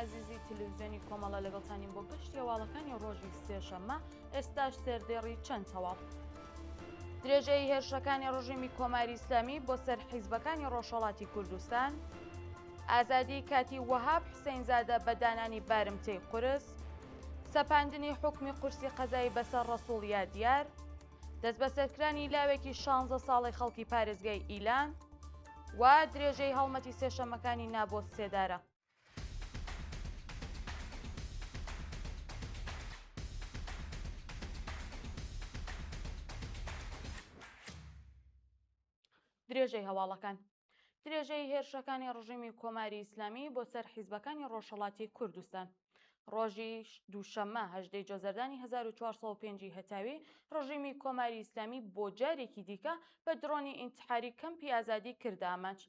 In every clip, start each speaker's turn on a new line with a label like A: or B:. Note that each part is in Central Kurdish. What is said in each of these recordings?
A: عزیزی تلویزیۆنی کۆمەڵە لەگەڵتانین بۆ گەشتی هەواڵەکانی ڕۆژی سێشەممە ئێستاش سێردێڕی چەند تەواو. درێژەی هێرشەکانی ڕژیمی کۆماری ئیسلامی بۆ سەر حیزبەکانی ڕۆژهەڵاتی کوردستان، ئازادی کاتی وەهاب حسێنزادە بە دانانی بارمتەی قورس، سەپاندنی حکمی قورسی قەزایی بەسەر ڕەسوڵ یادیار، دەست بەسەرکرانی لاوێکی 16 ساڵی خەڵکی پارێزگای ئیلان و درێژەی هەڵمەتی سێشەمەکانی نابۆ سێدارە. درێژەی هەواڵەکان. درێژەی هێرشەکانی ڕژیمی کۆماری ئیسلامی بۆ سەر حیزبەکانی ڕۆژهەڵاتی کوردستان. ڕۆژی دووشەممە 18 جۆزەردانی 1405 هەتاوی ڕژیمی کۆماری ئیسلامی بۆ جارێکی دیکە بە درۆنی ئینتحاری کەمپی ئازادی کردا ئاماج.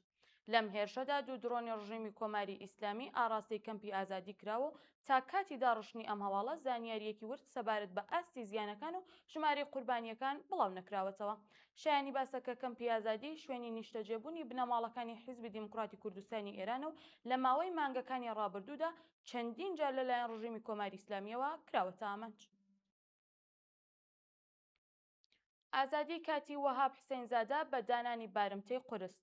A: لەم هێرشەدا دوو درۆنی ڕژیمی کۆماری ئیسلامی ئاراستی کەمپی ئازادی کراوە و تا کاتی داڕشتنی ئەم هەواڵە زانیاریەکی ورد سەبارەت بە ئاستی زیانەکان و ژماری قوربانیەکان بڵاو نەکراوەتەوە. شایانی باسەکە کەمپی ئازادی شوێنی نیشتەجێبوونی بنەماڵەکانی حیزبی دیموکراتی کوردستانی ئێرانە و لە ماوەی مانگەکانی ڕابردوودا چەندین جار لەلایەن ڕژیمی کۆماری ئیسلامیەوە کراوەتە ئامانج. ئازادی کاتی وەهاب حسێنزادە بە دانانی بارمتەی قورس.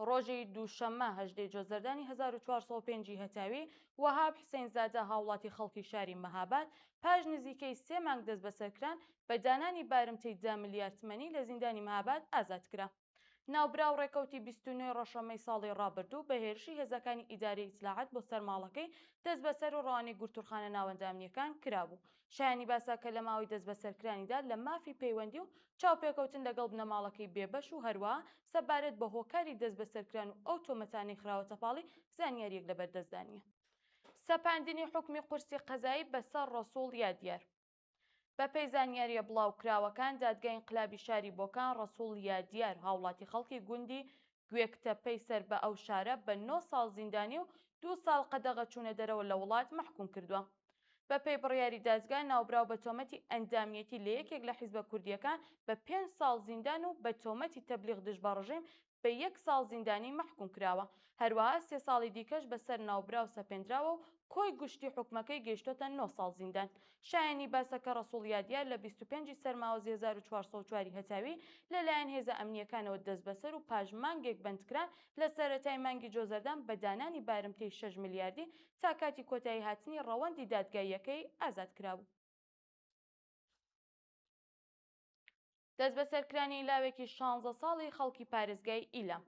A: ڕۆژی دووشەممە 18 جۆزەردانی 1405 هەتاوی وەهاب حسێنزادە هاوڵاتی خەڵکی شاری مەهاباد پاش نزیکەی 3 مانگ دەست بەسەرکران بە دانانی بارمتەی 10 ملیار تمەنی لە زیندانی مەهاباد ئازاد کرا. ناوبراو ڕێکەوتی 29 ڕەشەمەی ساڵی ڕابردوو بە هێرشی هێزەکانی ئیداری ئیتلاعات بۆ سەرماڵەکەی دەست بەسەر و ڕەوانەی گورتوورخانە ناوەندامنیەکان کرابوو. شایانی باسا کە لە ماوەی دەست بەسەرکرانیدا لە مافی پەیوەندی و چاوپێکەوتن لەگەڵ بنەماڵەکەی بێبەش و هەروە سەبارەت بە هۆکاری دەست بەسەرکران و ئەو تۆمەتانەی خراوەتە پاڵی زانیاریەک لەبەردەستدانیە. سەپاندنی حکمی قورسی قەزایی بەسەر ڕەسوڵ یادیار. بە پێی زانیاریە بڵاوکراوەکان دادگای ئینقلابی شاری بۆکان ڕەسوڵ یادیار هاوڵاتی خەڵکی گوندی گوێکتەپەی سەر بە ئەو شارە بە 9 ساڵ زیندانی و 2 ساڵ قەدەغە چوونە دەرەوە لە وڵات مەحکوم کردووە. بە پێی بڕیاری دادگا ناوبراو بە تۆمەتی ئەندامیەتی لە یەکێک لە حیزبە کوردیەکان بە 5 ساڵ زیندان و بە تۆمەتی تەبلیغ دژ بە ڕژیم بە 1 ساڵ زیندانی مەحکوم کراوە. هەروەها 3 ساڵی دیکەش بەسەر ناوبراو سەپێنراوە و کۆی گشتی حکومەکەی گەیشتۆتە 9 ساڵ زیندان. شایانی باسەکە ڕەسوڵ یادیار لە 25 سەرماوەزی 1404 هەتاوی لەلایەن هێزە ئەمنیەکانەوە دەست بەسەر و پاش مانگێک بەندکران لە سەرەتای مانگی جۆزەردان بە دانانی بارمتەی 6 ملیاردی تا کاتی کۆتایی هاتنی ڕەوەندی دادگاییەکەی ئازاد کرابوو. دەست بەسەرکرانی لاوێکی 16 ساڵی خەڵکی پارێزگای ئیلام.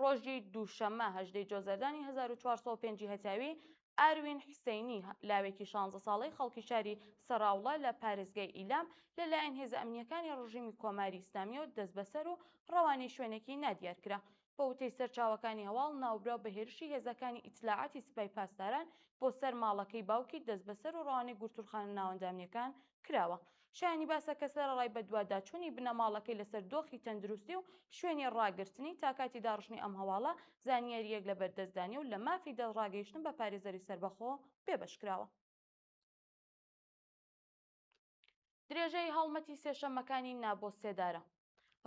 A: ڕۆژی دووشەممە 18 جۆزەردانی 1405 هەتاوی ئاروین حسەینی لاوێکی 16 ساڵی خەڵکی شاری سەراوڵە لە پارێزگای ئیلام لەلایەن هێزە ئەمنیەکانی ڕژیمی کۆماری ئیسلامیەوە دەست بەسەر و ڕەوانەی شوێنێکی نادیار کرا. بە وتەی سەرچاوەکانی هەواڵ ناوبراو بە هێرشی هێزەکانی ئیتلاعاتی سپای پاسداران بۆ سەر ماڵەکەی باوکی دەست بەسەر و ڕەوانەی گورتوورخانە ناوەندامنیەکان کراوە. شایانی باسەکە سەرەڕای بە دوواداچوونی بنەماڵەکەی لەسەر دۆخی تەندروستی و شوێنی ڕاگررتنی تا کاتی داڕشتنی ئەم هەواڵە زانیاریەک لەبەردەستدانی و لە مافی دەڕاگەیشتن بە پارێزەری سەربەخۆ بێبەشکراوە. درێژەی هەڵمەتی سێشەمەکانی نابۆ سێدارە.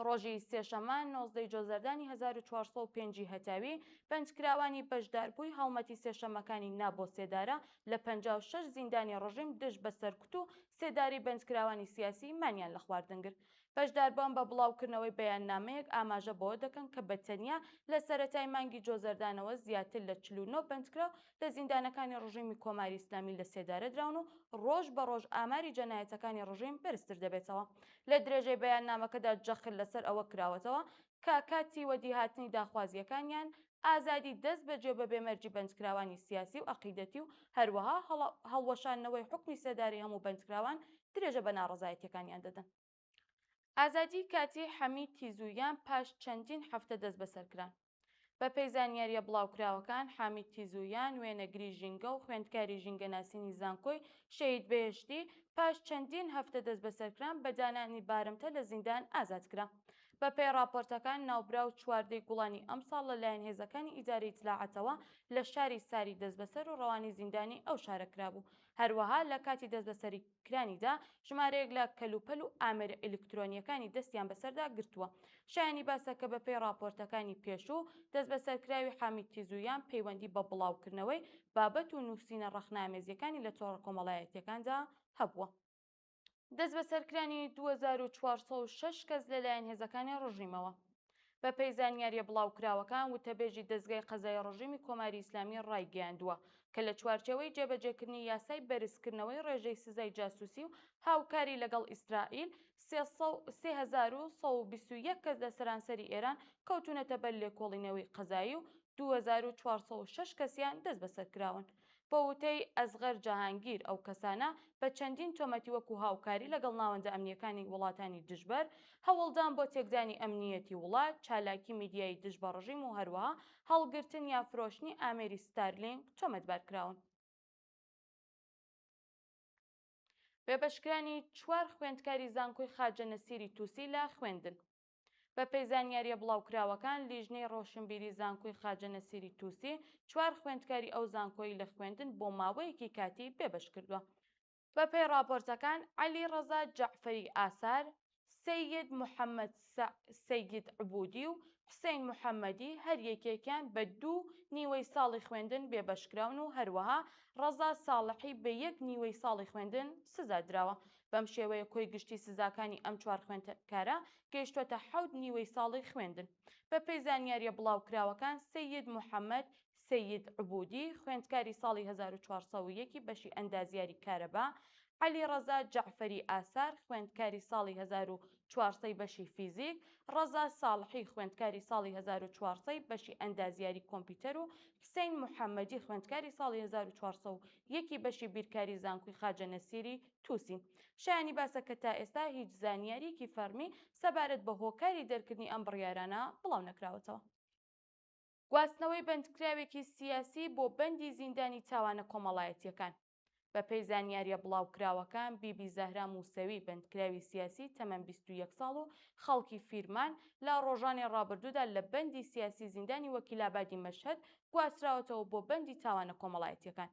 A: ڕۆژی سێشەمە 19 جۆزەردانی 1405 هەتاوی بەندکراوانی بەشداربووی هەڵمەتی سێشەمەکانی نابۆ سێدارە لە 56 زیندانی ڕژیم دژ بە سەرکوت و سێداری بەندکراوانی سیاسی مانیان لە خواردنگر. بەشداربووان بە بڵاوکردنەوەی بەیاننامەیەک ئاماژە بەوە دەکەن کە بەتەنیا لە سەرەتای مانگی جۆزەردانەوە زیاتر لە 49 بەندکراو لە زیندانەکانی ڕژیمی کۆماری ئیسلامی لە سێدارە دراون و ڕۆژ بە ڕۆژ ئاماری جەنایەتەکانی ڕژیم بەرزتر دەبێتەوە. لە درێژەی بەیاننامەکەدا جەخت لەسەر ئەوە کراوەتەوە کە کاتی وەدیهاتنی داخوازیەکانیان ئازادی دەست بەجێ بە بێمەرجی بەندکراوانی سیاسی و عەقیدەتی و هەروەها هەڵوەشاندنەوەی حکمی سێداری هەموو بەندکراوان درێژە بە ناڕەزایەتیەکانیان دەدەن. ئازادی کاتی حەمید تیزوویان پاش چەندین هەفتە دەست بەسەرکران. بە پێی زانیاریە بڵاوکراوەکان حامید تیزوویان وێنەگری ژینگە و خوێندکاری ژینگەناسینی زانکۆی شەهید بەهێشتی پاش چەندین هەفتە دەست بەسەرکران بە دانانی بارمتە لە زیندان ئازاد کرا. بەپێی راپۆرتەکان ناوبراو چواردەی گوڵانی ئەم ساڵ لەلایەن هێزەکانی ئیدارەی اطلاعاتەوە لە شاری ساری دەستبەسەر و ڕەوانی زیندانی ئەو شارە کرابوو. هەروەها لە کاتی دەستبەسەری کرانیدا ژمارەیەک لە کەلوپەل و ئامێرە ئەلکترۆنیەکانی دەستیان بەسەردا گرتووە. شایانی باسە کە بەپێی راپۆرتەکانی پێشوو دەستبەسەرکراوی حامید تیزویان پەیوەندی بە بڵاوکردنەوەی بابەت و نووسینە ڕەخنامێزیەکانی لە تۆڕە کۆمەڵایەتیەکاندا هەبووە. دەست بەسەرکرانی 2406 کەس لەلایەن هێزەکانی ڕژیمەوە. بەپێی زانیاریە بڵاوکراوەکان وتەبێژی دەستگای قەزای ڕژیمی کۆماری ئیسلامی ڕایگەیاندووە کە لە چوارچەوەی جێبەجێکردنی یاسای بەرزکردنەوەی ڕێژەی سزای جاسووسی و هاوکاری لەگەڵ ئیسرائیل 3121 کەس لە سەرانسەری ئێران کەوتونەتە بەر لێکۆڵینەوەی قەزایی و 2406 کەسیان دەست بەسەرکراون. بە وتەی ئەزغەر جەهانگیر ئەو کەسانە بە چەندین تۆمەتی وەکو هاوکاری لەگەڵ ناوەندە ئەمنیەکانی وڵاتانی دژبەر، هەوڵدان بۆ تێکدانی ئەمنیەتی وڵات، چالاکی میدیایی دژ بە ڕژیم و هەروەها هەڵگرتن یا فرۆشتنی ئامێری ستارلینگ تۆمەتبارکراون. بێبەشکرانی 4 خوێندکاری زانکۆی خاجە نەسیری تووسی لە خوێندن. بەپێی زانیاریە بڵاوکراوەکان لیژنەی ڕۆشنبیری زانکۆی خاجە نەسیری تووسی 4 خوێندکاری ئەو زانکۆی لە خوێندن بۆ ماوەیەکی کاتی بێبەش کردووە. بەپێی راپۆرتەکان عەلی ڕەزا جەعفەری ئاسار، سەید محەممەد سەید عبودی و حسین محەممەدی هەر یەکێکیان بە 2 نیوەی ساڵی خوێندن بێبەشکراون و هەروەها ڕەزا ساڵحی بە 1 نیوەی ساڵی خوێندن سزادراوە. بەم شێوەیە کۆی گشتی سزاکانی ئەم 4 خوێندکارە گەیشتوەتە 7 نیوەی ساڵی خوێندن. بەپێی زانیاریە بڵاوکراوەکان سەید محەممەد سەید عبودی خوێندکاری ساڵی 1401 بەشی ئەندازیاری کارەبا، عەلی ڕەزا جەعفەری ئاسار خوێندکاری ساڵی 1400 بەشی فیزیک، ڕەزا ساڵحی خوێندکاری ساڵی 1400 بەشی ئەندازیاری کۆمپیوتەر و حسین محەممەدی خوێندکاری ساڵی 1401 بەشی بیرکاری زانکۆی خاجە نەسیری تووسی. شایانی باسە کە تا ئێستا هیچ زانیاریەکی فەرمی سەبارەت بە هۆکاری دەرکردنی ئەم بڕیارانە بڵاو نەکراوەتەوە. گواستنەوەی بەندکراوێکی سیاسی بۆ بەندی زیندانی تاوانە کۆمەڵایەتیەکان. بەپێی زانیاریە بڵاوکراوەکان بیبی زەهرا موسەوی بەندکراوی سیاسی تەمەن 21 ساڵ و خەڵکی فیرمان لە ڕۆژانی ڕابردوودا لە بەندی سیاسی زیندانی وەکیلابادی مەشهەد گواستراوەتەوە بۆ بەندی تاوانە کۆمەڵایەتیەکان.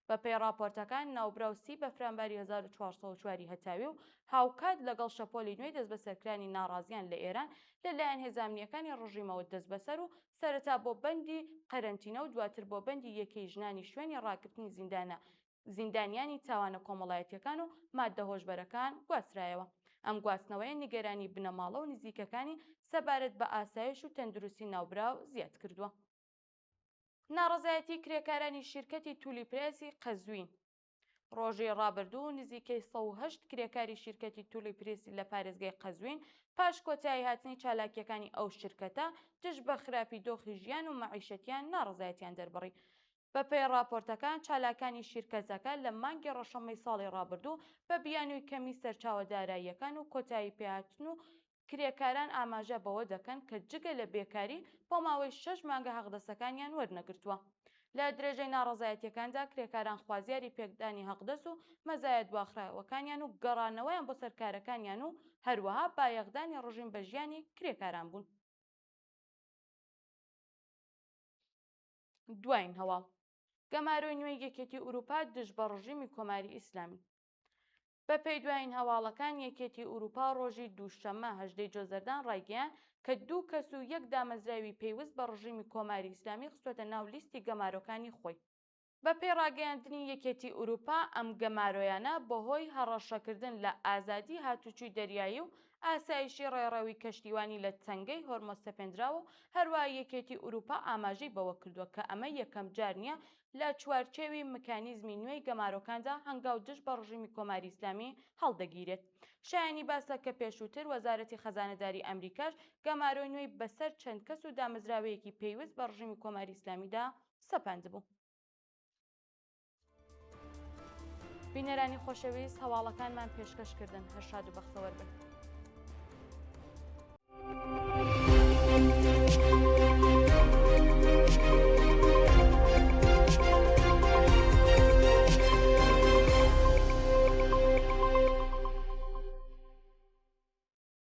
A: بەپێی راپۆرتەکان ناوبراوسی بە فرامباری 1404 هەتاوی و هاوکات لەگەڵ شەپۆلی نوێی دەستبەسەرکرانی ناڕازیان لە ئێران لەلایەن هێزانامنیەکانی ڕژیمەوە دەستبەسەر و سەرەتا بۆ بەندی قەرەنتینە و دواتر بۆ بەندی یەکەی ژنانی شوێنی ڕاگررتنی زیندانیانی تاوانە کۆمەڵایەتیەکان و ماددە هۆشبەرەکان گواسترایەوە. ئەم گواستنەوەیە نیگەرانی بنەماڵە و نزیکەکانی سەبارەت بە ئاسایش و تەندروستی ناوبراو زیاد کردووە. ناڕەزایەتی کرێکارانی شیرکەتی تولیپرێسی قەزوین. ڕۆژەی ڕابردوو نزیکەی 108 کرێکاری شیرکەتی تولیپرێسی لە پارێزگای قەزوین پاش کۆتایی هاتنی چالاکیەکانی ئەو شیرکەتە دژ بە خراپی دۆخی ژیان و مەعیشەتیان ناڕەزایەتیان دەربڕی. بەپێی راپۆرتەکان چالاکانی شیرکەتەکە لە مانگی ڕەشەمەی ساڵی ڕابردوو بە بیانووی کەمی سەرچاوە داراییەکان و کۆتایی پێهاتن و کرێکاران ئاماژە بەوە دەکەن کە جگە لە بێکاری بۆ ماوەی 6 مانگە حەقدەسەکانیان وەرنەگرتووە. لە درێژەی ناڕەزایەتیەکاندا کرێکاران خوازیاری پێکدانی حەقدەس و مەزایەت دواخراوەکانیان و گەڕانەوەیان بۆ سەرکارەکانیان و هەروەها بایەخدانی ڕژیم بە ژیانی کرێکاران بوون. دوایین هەواڵ گەمارۆی نوێی یەکێتی ئوروپا دژ بە ڕژیمی کۆماری ئیسلامی. بەپێی دوایین هەواڵەکان یەکێتی ئوروپا ڕۆژی دووشەممە 18 جۆزەردان ڕایگەیاند کە 2 کەس و 1 دامەزراوی پێویست بە ڕژیمی کۆماری ئیسلامی خستووەتە ناو لیستی گەمارۆکانی خۆی. بەپێی ڕاگەیاندنی یەکێتی ئوروپا ئەم گەمارۆیانە بەهۆی هەڕەشەکردن لە ئازادی هاتوچووی دەریایی و ئاسایشی ڕێڕەوی کەشتیوانی لە تەنگەی هۆرمۆز سەپێنراوە و هەروەها یەکێتی ئوروپا ئاماژەی بەوە کردووە کە ئەمە یەکەم جار نییە لە چوارچێوی مکانیزمی نوێی گەمارۆکاندا هەنگاو دژ بە ڕژیمی کۆماری ئیسلامی هەڵدەگیرێت. شایانی باسە کە پێشووتر وەزارەتی خەزانەداری ئەمریکاش گەمارۆی نوێی بەسەر چەند کەس و دامەزراوەیەکی پێویست بە ڕژیمی کۆماری ئیسلامیدا سەپاندبوو. بینەرانی خۆشەویست هەواڵەکانمان پێشکەشکردن هەر شاد و بەختەوەر بن.